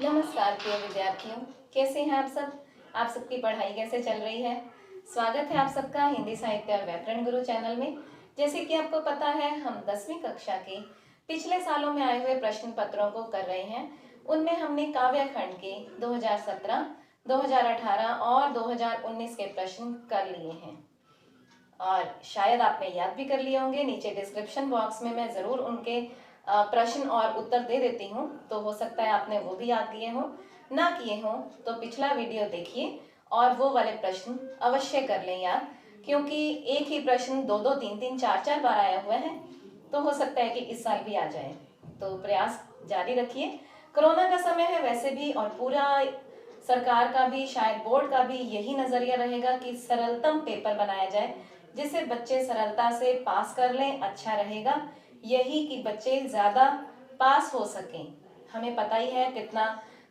नमस्कार प्रिय विद्यार्थियों, कैसे हैं आप सब। आप सबकी पढ़ाई कैसे चल रही है। स्वागत है आप सबका हिंदी साहित्य और व्याकरण गुरु चैनल में। जैसे कि आपको पता है, हम 10वीं कक्षा के पिछले सालों में आए हुए प्रश्न पत्रों को कर रहे हैं। उनमें हमने काव्य खंड के 2017, 2018 और 2019 के प्रश्न कर लिए हैं और शायद आपने याद भी कर लिए होंगे। नीचे डिस्क्रिप्शन बॉक्स में मैं ज़रूर उनके प्रश्न और उत्तर दे देती हूँ, तो हो सकता है आपने वो भी याद किए हों। ना किए हों तो पिछला वीडियो देखिए और वो वाले प्रश्न अवश्य कर लें याद, क्योंकि एक ही प्रश्न 2-2, 3-3, 4-4 बार आया हुआ है, तो हो सकता है कि इस साल भी आ जाए। तो प्रयास जारी रखिए। कोरोना का समय है वैसे भी, और पूरा सरकार का भी, शायद बोर्ड का भी यही नजरिया रहेगा कि सरलतम पेपर बनाया जाए, जिससे बच्चे सरलता से पास कर लें। अच्छा रहेगा यही कि बच्चे ज़्यादा पास हो सकें। हमें पता ही है कितना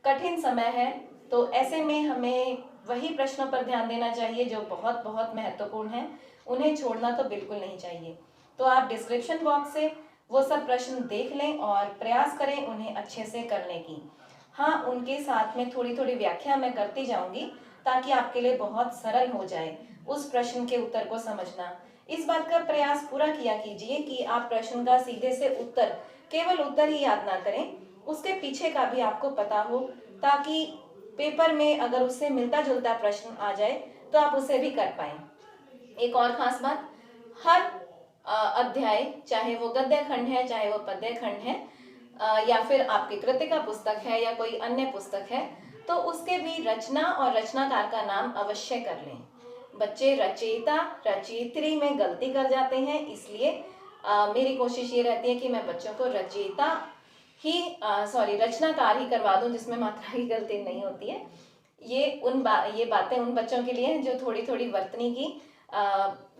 कठिन समय है, तो ऐसे में हमें वही प्रश्नों पर ध्यान देना चाहिए जो बहुत बहुत महत्वपूर्ण हैं। उन्हें छोड़ना तो बिल्कुल नहीं चाहिए। तो आप डिस्क्रिप्शन बॉक्स से वो सब प्रश्न देख लें और प्रयास करें उन्हें अच्छे से करने की। हाँ, उनके साथ में थोड़ी थोड़ी व्याख्या मैं करती जाऊंगी ताकि आपके लिए बहुत सरल हो जाए उस प्रश्न के उत्तर को समझना। इस बात का प्रयास पूरा किया कीजिए कि आप प्रश्न का सीधे से उत्तर, केवल उत्तर ही याद ना करें, उसके पीछे का भी आपको पता हो, ताकि पेपर में अगर उससे मिलता जुलता प्रश्न आ जाए तो आप उसे भी कर पाएं। एक और खास बात, हर अध्याय, चाहे वो गद्य खंड है चाहे वो पद्य खंड है, या फिर आपकी कृतिका पुस्तक है या कोई अन्य पुस्तक है, तो उसके भी रचना और रचनाकार का नाम अवश्य कर लें। बच्चे रचयिता रचयित्री में गलती कर जाते हैं, इसलिए मेरी कोशिश ये रहती है कि मैं बच्चों को रचयिता ही रचनाकार ही करवा दूं, जिसमें मात्रा की गलती नहीं होती है। ये बातें उन बच्चों के लिए हैं जो थोड़ी थोड़ी वर्तनी की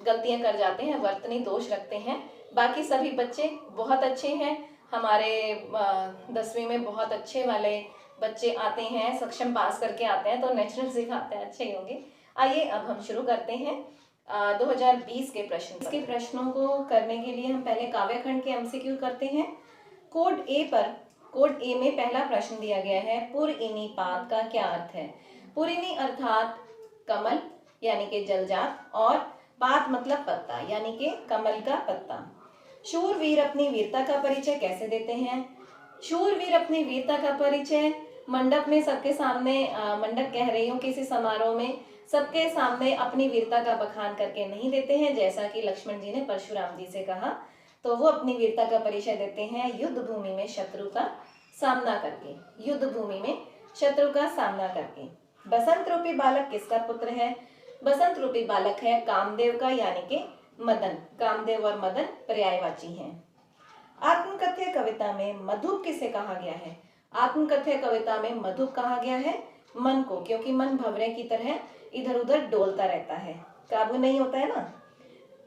गलतियां कर जाते हैं, वर्तनी दोष रखते हैं। बाकी सभी बच्चे बहुत अच्छे हैं। हमारे 10वीं में बहुत अच्छे वाले बच्चे आते हैं, सक्षम पास करके आते हैं, तो नेचुरल सिखाते हैं, अच्छे ही होंगे। आइए अब हम शुरू करते हैं 2020 के प्रश्न। इसके प्रश्नों को करने के लिए हम पहले काव्य खंड के एमसीक्यू करते हैं। कोड ए में पहला प्रश्न दिया गया है, पुरइनी पात का क्या अर्थ है। पुरइनी अर्थात कमल यानी कि जलजात, और पात मतलब पत्ता यानी कि कमल का पत्ता। शूरवीर अपनी वीरता का परिचय कैसे देते हैं। शूरवीर अपनी वीरता का परिचय मंडप में सबके सामने, मंडप कह रही हूँ, किसी समारोह में सबके सामने अपनी वीरता का बखान करके नहीं देते हैं, जैसा कि लक्ष्मण जी ने परशुराम जी से कहा। तो वो अपनी वीरता का परिचय देते हैं युद्ध भूमि में शत्रु का सामना करके, युद्ध भूमि में शत्रु का सामना करके। बसंत रूपी बालक किसका पुत्र है। बसंत रूपी बालक है कामदेव का, यानी कि मदन। कामदेव और मदन पर्यायवाची हैं। आत्मकथ्य कविता में मधुप किसे कहा गया है। आत्मकथ्य कविता में मधुप कहा गया है मन को, क्योंकि मन भंवरे की तरह इधर उधर डोलता रहता है, काबू नहीं होता है ना।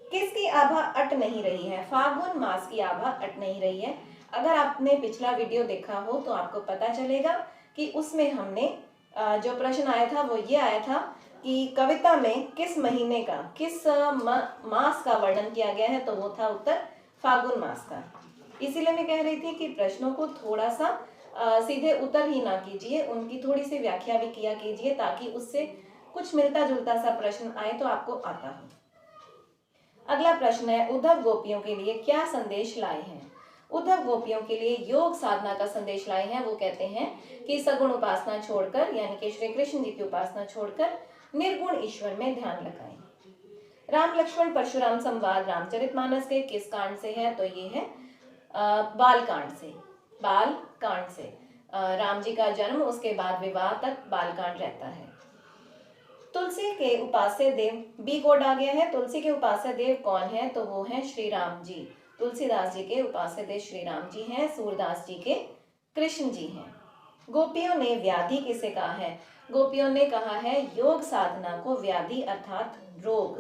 किसकी आभा अट नहीं रही है। फागुन मास की आभा अट नहीं रही है। अगर आपने पिछला वीडियो देखा हो तो आपको पता चलेगा कि उसमें हमने जो प्रश्न आया था वो ये आया था कि कविता में किस महीने का, किस मास का वर्णन किया गया है, तो वो था उत्तर फागुन मास का। इसीलिए मैं कह रही थी कि प्रश्नों को थोड़ा सा सीधे उत्तर ही ना कीजिए, उनकी थोड़ी सी व्याख्या भी किया कीजिए, ताकि उससे कुछ मिलता जुलता सा प्रश्न आए तो आपको आता हो। अगला प्रश्न है, उद्धव गोपियों के लिए क्या संदेश लाए हैं। उद्धव गोपियों के लिए योग साधना का संदेश लाए हैं। वो कहते हैं कि सगुण उपासना छोड़कर, यानी कि श्री कृष्ण जी की उपासना छोड़कर निर्गुण ईश्वर में ध्यान लगाएं। राम लक्ष्मण परशुराम संवाद रामचरितमानस के किस कांड से है, तो ये है बाल कांड से। बाल कांड से राम जी का जन्म, उसके बाद विवाह तक बाल कांड रहता है। तुलसी के उपास्य देव, बी कोड आ गया है। तुलसी के उपास्य देव कौन है, तो वो है श्री राम जी। तुलसीदास जी के उपास्य देव श्री राम जी हैं, सूरदास जी के कृष्ण जी हैं। गोपियों ने व्याधि किसे कहा है। गोपियों ने कहा है योग साधना को व्याधि अर्थात रोग।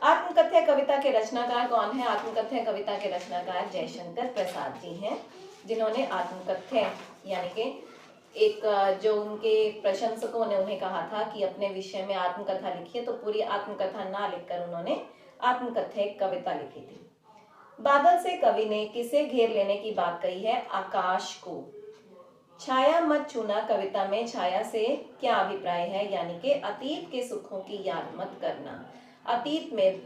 आत्मकथ्य कविता के रचनाकार कौन है। आत्मकथ्य कविता के रचनाकार जयशंकर प्रसाद जी हैं, जिन्होंने आत्मकथ्य यानी कि एक जो उनके प्रशंसकों ने उन्हें कहा था कि अपने विषय में आत्मकथा लिखिए, तो पूरी आत्मकथा ना लिखकर उन्होंने आत्मकथ्य कविता लिखी थी। बादल से कवि ने किसे घेर लेने की बात कही है। आकाश को। छाया मत छूना कविता में छाया से क्या अभिप्राय है, यानी कि अतीत के सुखों की याद मत करना। अतीत में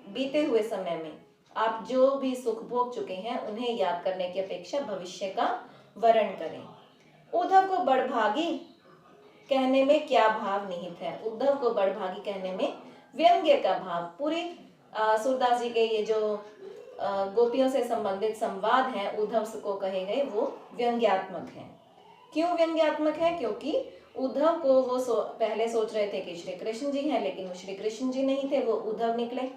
बीते हुए समय में आप जो भी सुख भोग चुके हैं उन्हें याद करने की अपेक्षा भविष्य का वर्ण करें। उद्धव को बड़भागी कहने में क्या भाव निहित है? उद्धव को बड़भागी कहने में व्यंग्य का भाव, पूरी सूरदास जी के ये जो गोपियों से संबंधित संवाद हैं उद्धव को कहे गए वो व्यंग्यात्मक हैं। क्यों व्यंग्यात्मक है? क्योंकि उद्धव को वो पहले सोच रहे थे कि श्री कृष्ण जी हैं, लेकिन वो श्री कृष्ण जी नहीं थे, वो उद्धव निकले।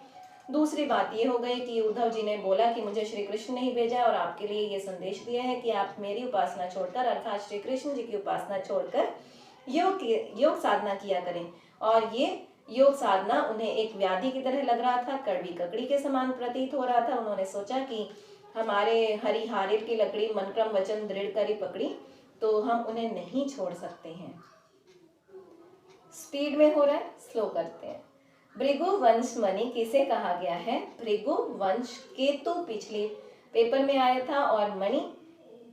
दूसरी बात ये हो गई कि उद्धव जी ने बोला कि मुझे श्री कृष्ण नहीं भेजा और आपके लिए ये संदेश दिया है कि आप मेरी उपासना छोड़कर अर्थात श्री कृष्ण जी की उपासना छोड़कर योग साधना किया करें। और ये योग साधना उन्हें एक व्याधि की तरह लग रहा था, कड़वी ककड़ी के समान प्रतीत हो रहा था। उन्होंने सोचा कि हमारे हरिहारिर की लकड़ी मन क्रम वचन दृढ़ करी पकड़ी, तो हम उन्हें नहीं छोड़ सकते हैं। स्पीड में हो रहा है, स्लो करते हैं। भृगुवंश मणि किसे कहा गया है? भृगुवंश केतु पिछले पेपर में आया था और मणि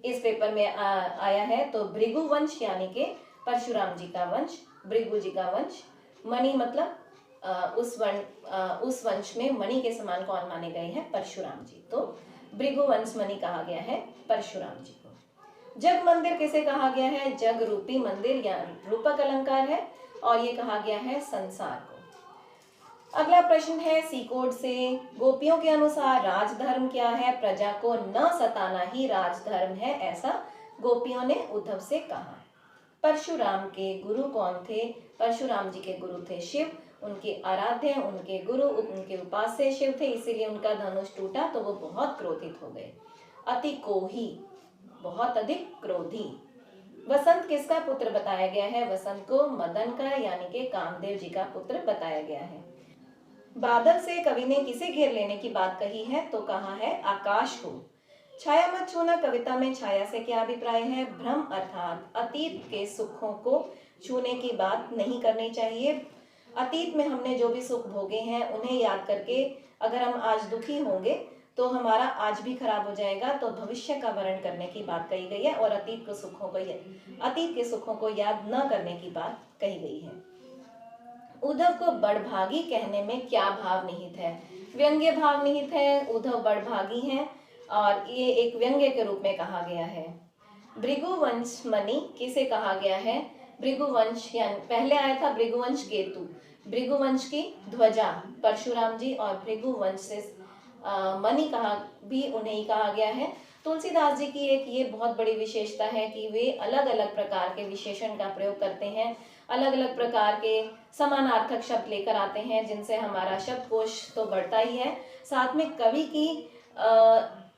इस पेपर में आया है। तो भृगुवंश यानी कि परशुराम जी का वंश, भृगु जी का वंश। मणि मतलब उस वंश में मणि के समान कौन माने गए हैं? परशुराम जी। तो भृगुवंश मणि कहा गया है परशुराम जी को। जग मंदिर किसे कहा गया है? जग रूपी मंदिर या रूपक अलंकार है और ये कहा गया है संसार को। अगला प्रश्न है सी कोड से, गोपियों के अनुसार राजधर्म क्या है? प्रजा को न सताना ही राजधर्म है, ऐसा गोपियों ने उद्धव से कहा। परशुराम के गुरु कौन थे? परशुराम जी के गुरु थे शिव, उनके आराध्य, उनके गुरु, उनके उपास्य शिव थे, इसीलिए उनका धनुष टूटा तो वो बहुत क्रोधित हो गए। अति कोही, बहुत अधिक क्रोधी। वसंत किसका पुत्र बताया गया है? वसंत को मदन का यानी कि कामदेव जी का पुत्र बताया गया है। बादल से कवि ने किसे घेर लेने की बात कही है? तो कहा है आकाश को। छाया मत छूना कविता में छाया से क्या अभिप्राय है? भ्रम अर्थात अतीत के सुखों को छूने की बात नहीं करनी चाहिए। अतीत में हमने जो भी सुख भोगे हैं उन्हें याद करके अगर हम आज दुखी होंगे तो हमारा आज भी खराब हो जाएगा। तो भविष्य का वर्ण करने की बात कही गई है और अतीत के सुखों को याद न करने की बात कही गई है। उद्धव को बड़भागी कहने में क्या भाव निहित है? व्यंग्य भाव निहित है। उद्धव बड़भागी हैं और ये एक व्यंग्य के रूप में कहा गया है। भृगुवंश मणि किसे कहा गया है? भृगुवंश यानी पहले आया था भृगुवंश केतु, भृगुवंश की ध्वजा परशुराम जी और भृगुवंश से मणि कहा भी उन्हें ही कहा गया है। तुलसीदास जी की एक ये बहुत बड़ी विशेषता है कि वे अलग अलग प्रकार के विशेषण का प्रयोग करते हैं, अलग अलग प्रकार के समानार्थक शब्द लेकर आते हैं जिनसे हमारा शब्दकोश तो बढ़ता ही है, साथ में कवि की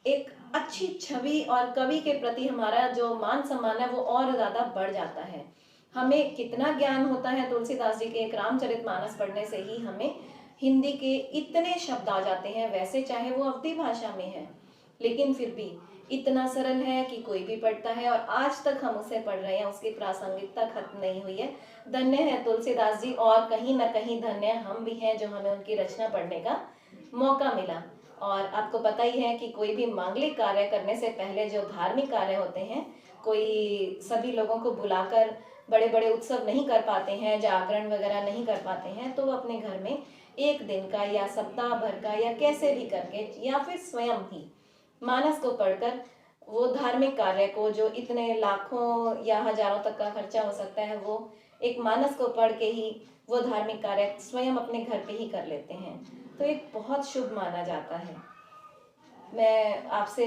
एक अच्छी छवि और कवि के प्रति हमारा जो मान सम्मान है वो और ज्यादा बढ़ जाता है। हमें कितना ज्ञान होता है तुलसीदास जी के एक रामचरितमानस पढ़ने से ही हमें हिंदी के इतने शब्द आ जाते हैं। वैसे चाहे वो अवधी भाषा में है लेकिन फिर भी इतना सरल है कि कोई भी पढ़ता है और आज तक हम उसे पढ़ रहे हैं, उसकी प्रासंगिकता खत्म नहीं हुई है। धन्य है तुलसीदास जी और कहीं ना कहीं धन्य हम भी हैं जो हमें उनकी रचना पढ़ने का मौका मिला। और आपको पता ही है कि कोई भी मांगलिक कार्य करने से पहले जो धार्मिक कार्य होते हैं, कोई सभी लोगों को बुलाकर बड़े बड़े उत्सव नहीं कर पाते हैं, जागरण वगैरह नहीं कर पाते हैं, तो वो अपने घर में एक दिन का या सप्ताह भर का या कैसे भी करके या फिर स्वयं ही मानस को पढ़कर वो धार्मिक कार्य को, जो इतने लाखों या हजारों तक का खर्चा हो सकता है, वो एक मानस को पढ़ के ही वो धार्मिक कार्य स्वयं अपने घर पे ही कर लेते हैं। तो एक बहुत शुभ माना जाता है। मैं आपसे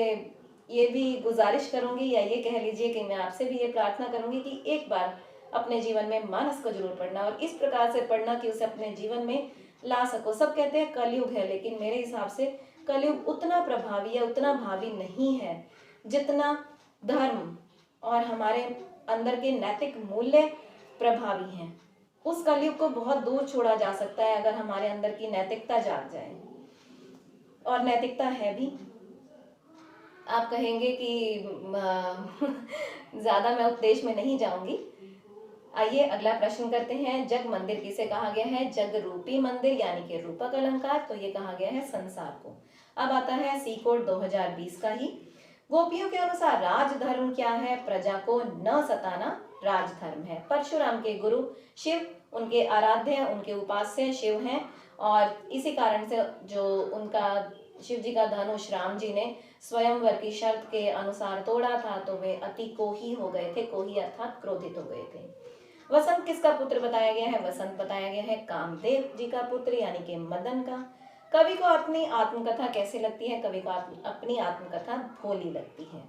ये भी गुजारिश करूंगी या ये कह लीजिए कि मैं आपसे भी ये प्रार्थना करूंगी कि एक बार अपने जीवन में मानस को जरूर पढ़ना और इस प्रकार से पढ़ना कि उसे अपने जीवन में ला सको। सब कहते हैं कलयुग है, लेकिन मेरे हिसाब से कलयुग उतना प्रभावी या उतना भावी नहीं है जितना धर्म और हमारे अंदर के नैतिक मूल्य प्रभावी हैं। उस कलयुग को बहुत दूर छोड़ा जा सकता है अगर हमारे अंदर की नैतिकता जाग जाए, और नैतिकता है भी। आप कहेंगे कि ज्यादा मैं उपदेश में नहीं जाऊंगी। आइए अगला प्रश्न करते हैं। जग मंदिर किसे कहा गया है? जग रूपी मंदिर यानी कि रूपक अलंकार, तो ये कहा गया है संसार को। अब आता है सी कोड 2020 का ही। गोपियों के अनुसार राजधर्म क्या है? प्रजा को न सताना राजधर्म है। परशुराम के गुरु शिव, उनके आराध्य, उनके उपास्य शिव हैं, और इसी कारण से जो उनका शिव जी का धनुष राम जी ने स्वयंवर की शर्त के अनुसार तोड़ा था, तो वे अति कोही हो गए थे। कोही अर्थात क्रोधित हो गए थे। वसंत किसका पुत्र बताया गया है? वसंत बताया गया है कामदेव जी का पुत्र, यानी कि मदन का। कवि को अपनी आत्मकथा कैसी लगती है? कवि को अपनी आत्मकथा भोली लगती है।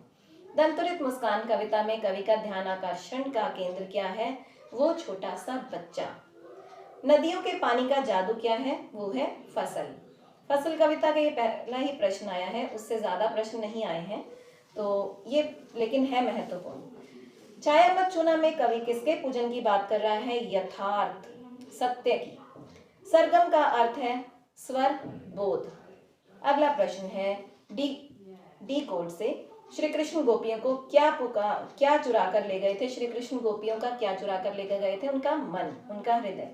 दंतुरित मुस्कान कविता में कवि का ध्यान आकर्षण का केंद्र क्या है? वो छोटा सा बच्चा। नदियों के पानी का जादू क्या है? वो है फसल। फसल कविता का ये पहला ही प्रश्न आया है, उससे ज्यादा प्रश्न नहीं आए हैं, तो ये लेकिन है महत्वपूर्ण। छाया मत छूना में कवि किसके पूजन की बात कर रहा है? यथार्थ, सत्य की। सरगम का अर्थ है स्वर, बोध। अगला प्रश्न है डी कोड से, श्री कृष्ण गोपियों को क्या चुरा कर ले गए थे? श्री कृष्ण गोपियों का क्या चुरा कर लेकर गए थे? उनका मन, उनका हृदय।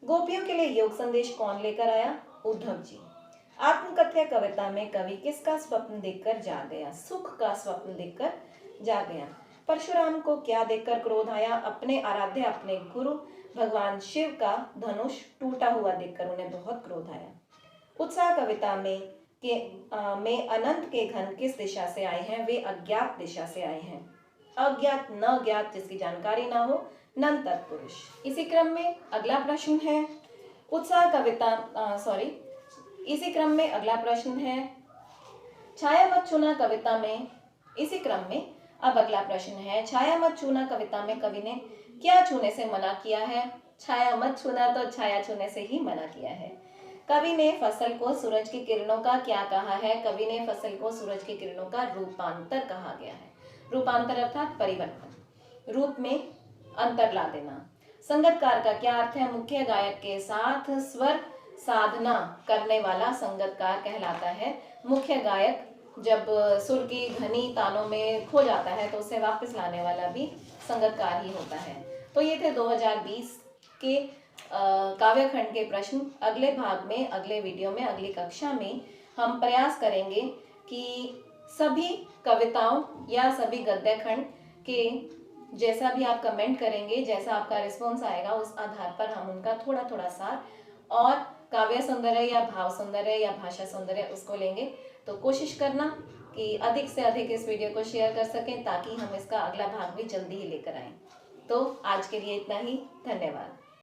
गोपियों के लिए योग संदेश कौन लेकर आया? उद्धव जी। आत्मकथ्य कविता में कवि किसका स्वप्न देखकर जाग गया? सुख का स्वप्न देखकर जाग गया। परशुराम को क्या देखकर क्रोध आया? अपने आराध्य, अपने गुरु भगवान शिव का धनुष टूटा हुआ देखकर उन्हें बहुत क्रोध आया। उत्साह कविता में अनंत के घन किस दिशा से आए हैं? वे अज्ञात दिशा से आए हैं। अज्ञात, न ज्ञात, जिसकी जानकारी ना हो, नन तत्पुरुष। इसी क्रम में अगला प्रश्न है उत्साह कविता इसी क्रम में अगला प्रश्न है छाया मत छूना कविता में। इसी क्रम में अब अगला प्रश्न है छाया मत छूना कविता में कवि ने क्या छूने से मना किया है? छाया मत छूना तो छाया छूने से ही मना किया है। कवि ने फसल को सूरज की किरणों का क्या कहा है? कवि ने फसल को सूरज की किरणों का रूपांतर कहा गया है। रूपांतर अर्थात परिवर्तन, रूप में अंतर ला देना। संगतकार का क्या अर्थ है? मुख्य गायक के साथ स्वर साधना करने वाला संगतकार कहलाता है। मुख्य गायक जब सुर की घनी तानों में खो जाता है तो उसे वापस लाने वाला भी संगतकार ही होता है। तो ये थे 2020 के काव्य खंड के प्रश्न। अगले भाग में, अगले वीडियो में, अगली कक्षा में हम प्रयास करेंगे कि सभी कविताओं या सभी गद्य खंड के जैसा भी आप कमेंट करेंगे, जैसा आपका रिस्पॉन्स आएगा, उस आधार पर हम उनका थोड़ा थोड़ा सार और काव्य सौंदर्य या भाव सौंदर्य या भाषा सौंदर्य उसको लेंगे। तो कोशिश करना कि अधिक से अधिक इस वीडियो को शेयर कर सकें ताकि हम इसका अगला भाग भी जल्दी ही लेकर आएं। तो आज के लिए इतना ही। धन्यवाद।